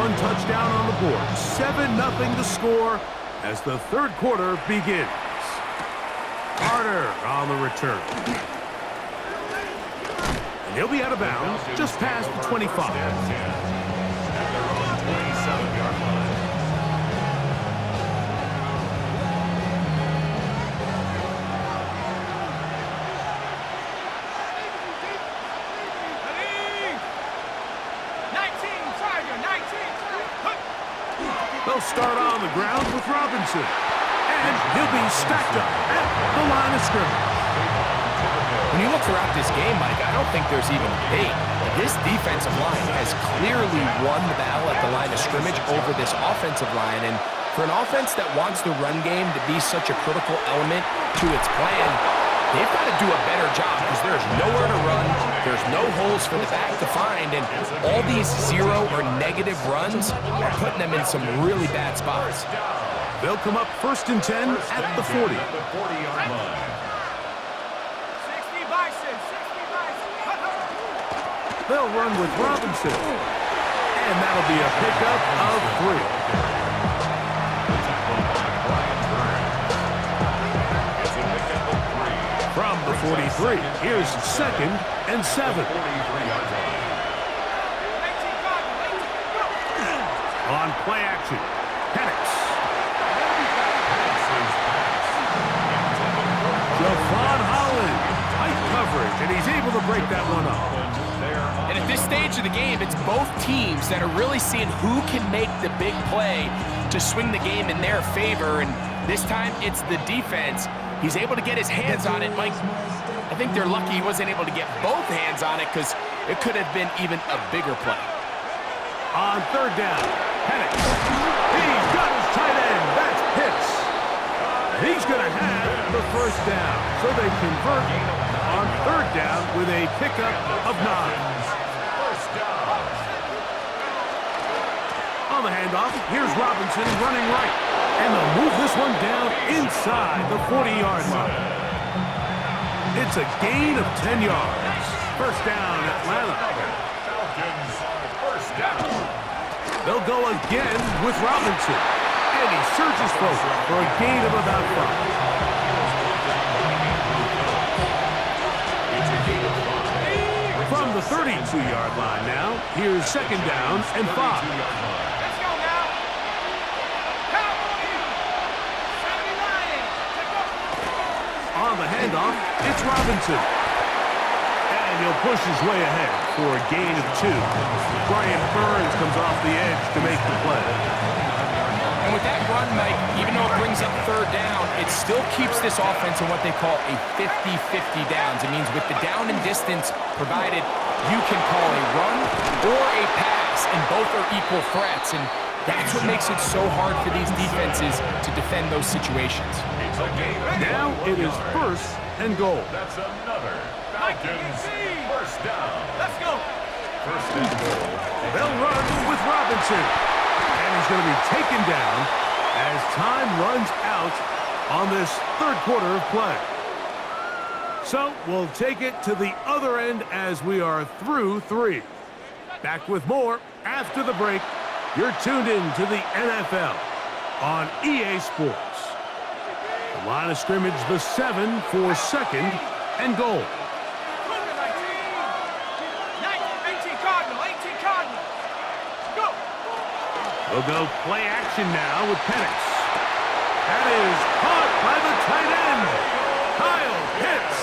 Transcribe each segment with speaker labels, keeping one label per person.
Speaker 1: one touchdown on the board. 7-0 the score as the third quarter begins. Carter on the return. And he'll be out of bounds just past the 25. They'll start on the ground with Robinson. And he'll be stacked up at the line of scrimmage.
Speaker 2: When you look throughout this game, Mike, I don't think there's even debate. This defensive line has clearly won the battle at the line of scrimmage over this offensive line. And for an offense that wants the run game to be such a critical element to its plan, they've got to do a better job because there's nowhere to run, there's no holes for the back to find, and all these zero or negative runs are putting them in some really bad spots.
Speaker 1: They'll come up 1st and 10 at the 40. They'll run with Robinson. And that'll be a pickup of 3. From the 43, here's 2nd and 7. On play action, Penix. Javon Holland, tight coverage, and he's able to break that one up.
Speaker 2: And at this stage of the game, it's both teams that are really seeing who can make the big play to swing the game in their favor, and this time it's the defense. He's able to get his hands on it, Mike. I think they're lucky he wasn't able to get both hands on it because it could have been even a bigger play.
Speaker 1: On 3rd down, Penix. He's got his tight end. That's Pitts. He's going to have the 1st down. So they convert on 3rd down with a pickup of 9. On the handoff, here's Robinson running right. And they'll move this one down inside the 40-yard line. It's a gain of 10 yards. 1st down, Atlanta.
Speaker 3: Falcons, 1st down.
Speaker 1: They'll go again with Robinson. And he surges forward for a gain of about 5. From the 32-yard line now, here's 2nd down and 5. On the handoff, it's Robinson. And he'll push his way ahead for a gain of 2. Brian Burns comes off the edge to make the play.
Speaker 2: And with that run, Mike, even though it brings up 3rd down, it still keeps this offense in what they call a 50-50 downs. It means with the down and distance provided, you can call a run or a pass, and both are equal threats. And that's what makes it so hard for these defenses to defend those situations.
Speaker 1: Now it is 1st and goal.
Speaker 3: That's another Falcons 1st down. Let's go. 1st and goal.
Speaker 1: They'll run with Robinson. And he's going to be taken down as time runs out on this 3rd quarter of play. So we'll take it to the other end as we are through 3. Back with more after the break. You're tuned in to the NFL on EA Sports. The line of scrimmage, the 7 for 2nd and goal. We'll go play action now with Penix. That is caught by the tight end, Kyle Pitts.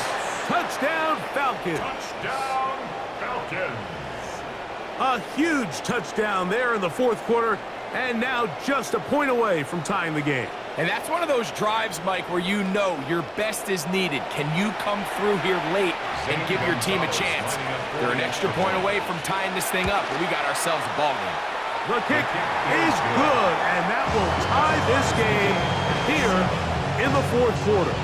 Speaker 1: Touchdown, Falcons. A huge touchdown there in the 4th quarter, and now just a point away from tying the game.
Speaker 2: And that's one of those drives, Mike, where you know your best is needed. Can you come through here late and give your team a chance? They're an extra point away from tying this thing up, but we got ourselves a ball game.
Speaker 1: The kick is good, and that will tie this game here in the 4th quarter.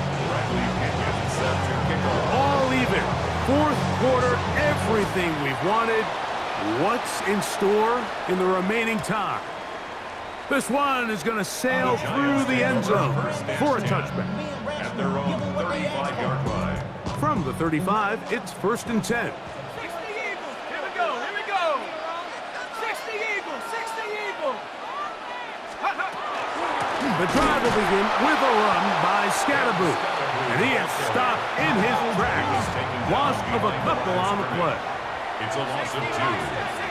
Speaker 1: All even. 4th quarter, everything we've wanted. What's in store in the remaining time? This one is going to sail through the end zone for a touchback.
Speaker 3: At their own 35-yard line.
Speaker 1: From the 35, it's 1st and 10.
Speaker 4: 60 Eagles. Here we go. 60 Eagles. 60 Eagles.
Speaker 1: The drive will begin with a run by Scatterboo. And he is stopped in his tracks. Loss of a couple on the play.
Speaker 3: It's a loss of 2.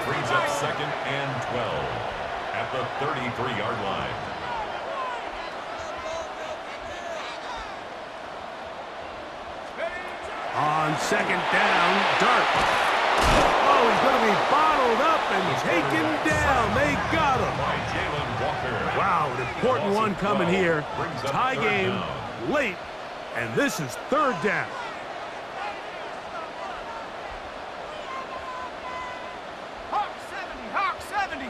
Speaker 3: Brings up 2nd and 12 at the 33-yard line.
Speaker 1: On 2nd down, Dart. Oh, he's going to be bottled up and taken down. They got him. Wow, an important one coming here. Tie game late, and this is 3rd down.
Speaker 4: Hawk 70, Hawk 70.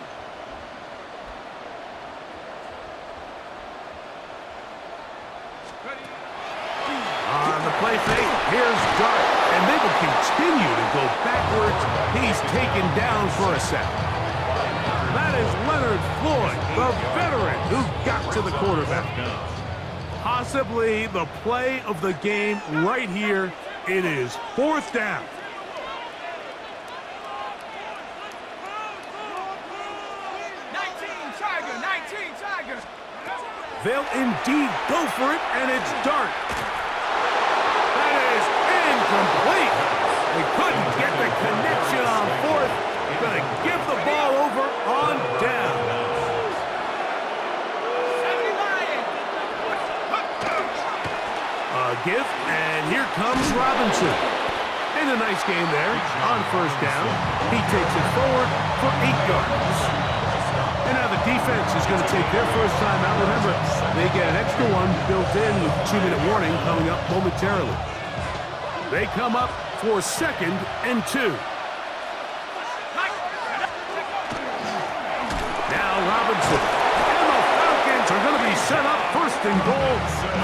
Speaker 1: On the play fake, here's Dart, and they will continue to go backwards. He's taken down for a sack. That is Leonard Floyd, the veteran who got to the quarterback. Possibly the play of the game right here. It is 4th down.
Speaker 4: Tiger.
Speaker 1: They'll indeed go for it, and it's Dart. That is incomplete. They couldn't get the connection on 4th. Going to give the ball over on down.
Speaker 4: 79.
Speaker 1: A give, and here comes Robinson. And a nice game there on 1st down. He takes it forward for 8 yards. And now the defense is going to take their first time out. Remember, they get an extra one built in with 2-minute warning coming up momentarily. They come up for 2nd and 2. Now Robinson. And the Falcons are going to be set up 1st and goal.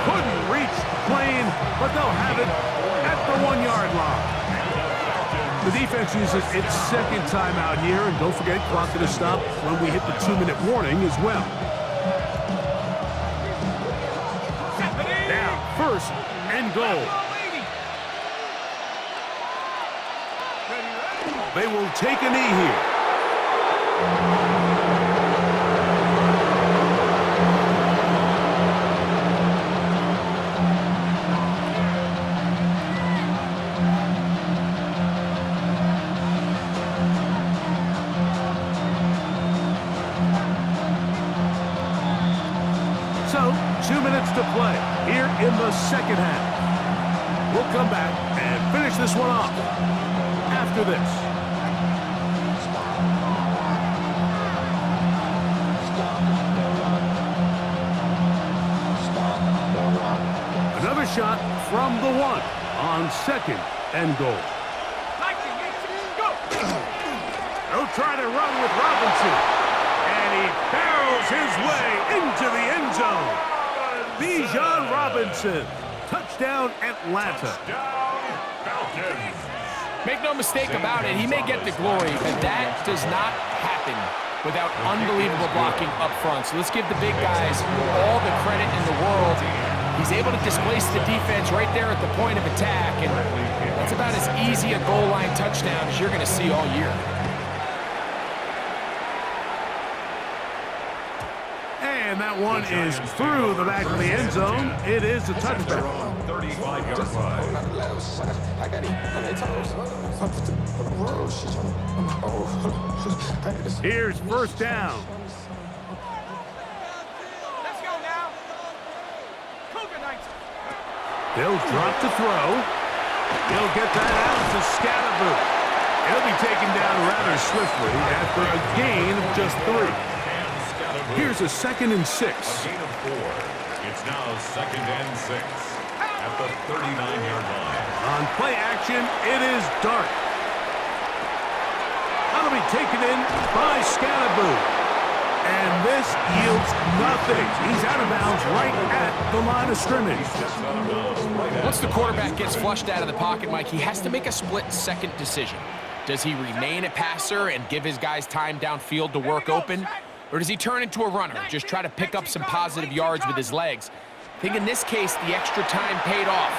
Speaker 1: Couldn't reach the plane, but they'll have it at the 1-yard line. The defense uses its 2nd time out here, and don't forget, clock to stop when we hit the 2-minute warning as well. Now, 1st and goal. They will take a knee here. So, 2 minutes to play here in the 2nd half. We'll come back and finish this one off after this. Another shot from the 1 on 2nd and goal. They'll try to run with Robinson. And he barrels his way into the end zone. Bijan Robinson. Touchdown, Atlanta.
Speaker 2: Make no mistake about it, he may get the glory, but that does not happen without unbelievable blocking up front. So let's give the big guys all the credit in the world. He's able to displace the defense right there at the point of attack, and that's about as easy a goal line touchdown as you're going to see all year.
Speaker 1: And that one is through the back of the end zone. It is a touchdown.
Speaker 3: 35-yard line.
Speaker 1: Here's 1st down.
Speaker 4: Let's go now. Cougar Knights.
Speaker 1: They'll drop to throw. He'll get that out to Scatterboo. He'll be taken down rather swiftly after a gain of just 3. Here's a 2nd and 6.
Speaker 3: A gain of 4. It's now 2nd and 6 at the 39-yard line.
Speaker 1: On play action, it is Dart. That'll be taken in by Scatterboo. And this yields nothing. He's out of bounds right at the line of scrimmage.
Speaker 2: Once the quarterback gets flushed out of the pocket, Mike, he has to make a split-second decision. Does he remain a passer and give his guys time downfield to work open? Or does he turn into a runner, just try to pick up some positive yards with his legs? I think in this case, the extra time paid off.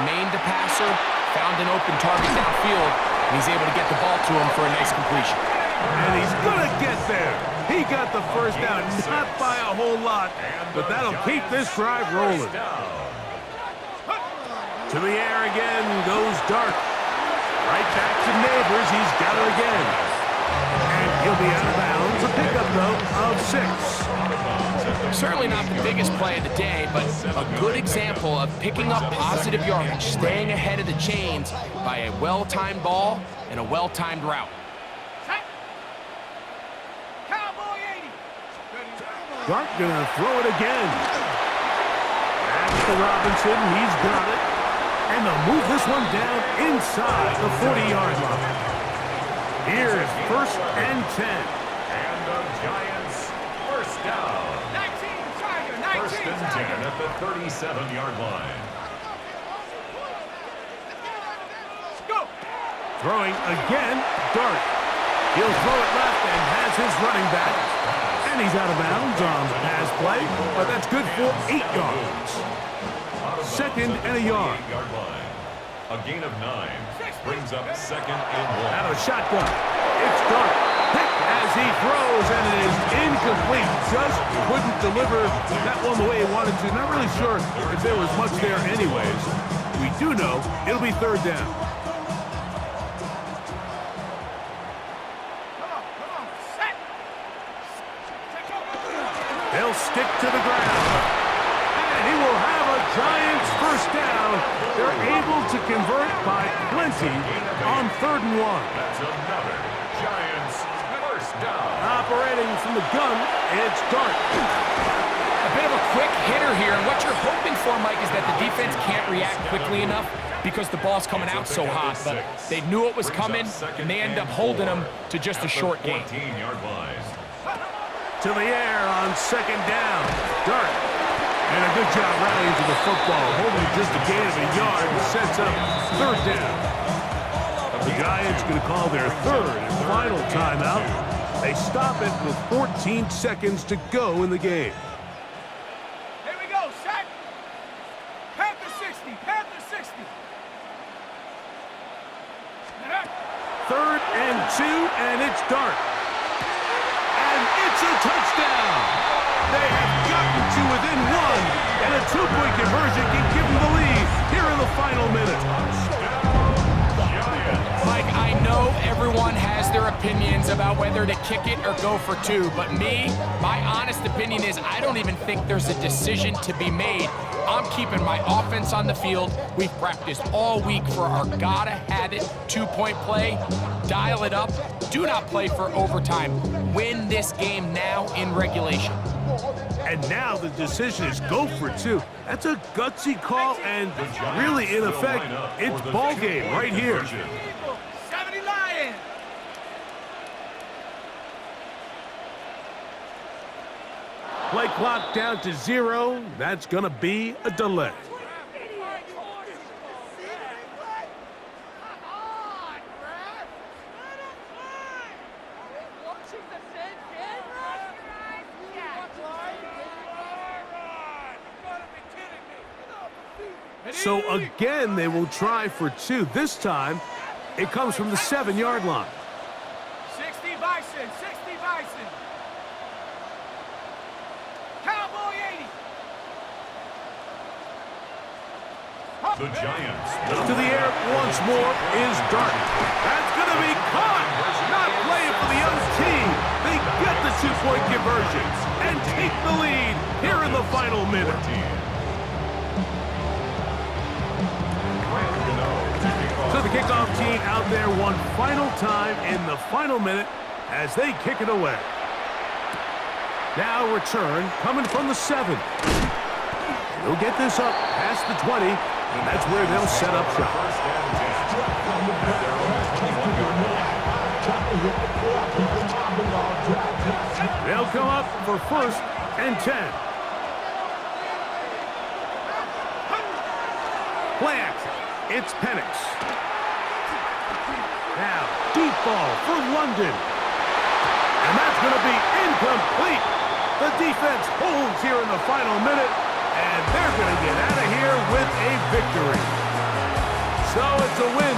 Speaker 2: Remained a passer, found an open target downfield, and he's able to get the ball to him for a nice completion.
Speaker 1: And he's going to get there. He got the first down, not by a whole lot, but that'll keep this drive rolling. To the air again goes Dart. Right back to Neighbors. He's got it again. And he'll be out of bounds. A pickup, though, of 6.
Speaker 2: Certainly not the biggest play of the day, but a good example of picking up positive yardage, staying ahead of the chains by a well-timed ball and a well-timed route.
Speaker 1: Dart gonna throw it again. That's to Robinson. He's got it. And they'll move this one down inside the 40-yard line. Here's 1st and 10.
Speaker 3: And the Giants first down.
Speaker 4: 19, Tiger, 19,
Speaker 3: First and 10 at the 37-yard line.
Speaker 4: Go.
Speaker 1: Throwing again, Dart. He'll throw it left and has his running back. And he's out of bounds on the pass play, but that's good for 8 yards. 2nd and a yard.
Speaker 3: A gain of 9 brings up 2nd and 1.
Speaker 1: Out of shotgun. It's Dart. Picked as he throws, and it is incomplete. Just couldn't deliver that one the way he wanted to. Not really sure if there was much there anyways. We do know it'll be 3rd down. They'll stick to the ground. And he will have a Giants first down. They're able to convert by plenty on 3rd and 1.
Speaker 3: That's another Giants first down.
Speaker 1: Operating from the gun, it's Dart.
Speaker 2: A bit of a quick hitter here, and what you're hoping for, Mike, is that the defense can't react quickly enough because the ball's coming out so hot. But they knew it was coming, and they end up holding them to just a short gain.
Speaker 3: 14-yard line.
Speaker 1: To the air on 2nd down. Dart. And a good job rallying to the football. Holding just a gain of a yard sets up 3rd down. The Giants going to call their 3rd and final timeout. They stop it with 14 seconds to go in the game.
Speaker 4: Here we go, set. Panther 60, Panther 60.
Speaker 1: 3rd and 2, and it's Dart. And it's a touchdown. They have gotten to within 1, and a 2-point conversion can give them the lead here in the final minute.
Speaker 2: Mike, I know everyone has their opinions about whether to kick it or go for 2, but my honest opinion is I don't even think there's a decision to be made. I'm keeping my offense on the field. We've practiced all week for our gotta-have-it 2-point play. Dial it up. Do not play for overtime. Win this game now in regulation.
Speaker 1: And now the decision is go for 2. That's a gutsy call, and really, in effect, it's ball game right here.
Speaker 4: 70 Lions.
Speaker 1: Play clock down to 0. That's going to be a delay. So again, they will try for 2. This time, it comes from the 7-yard line.
Speaker 4: 60 Bison, 60 Bison. Cowboy 80.
Speaker 3: The Giants.
Speaker 1: To the air once more is Dart. That's going to be caught. Not playing for the young team. They get the 2-point conversion and take the lead here in the final minute. So the kickoff team out there one final time in the final minute as they kick it away. Now return coming from the 7. They'll get this up past the 20, and that's where they'll set up shop. They'll come up for 1st and 10. Play action. It's Penix. Now, deep ball for London. And that's going to be incomplete. The defense holds here in the final minute, and they're going to get out of here with a victory. So it's a win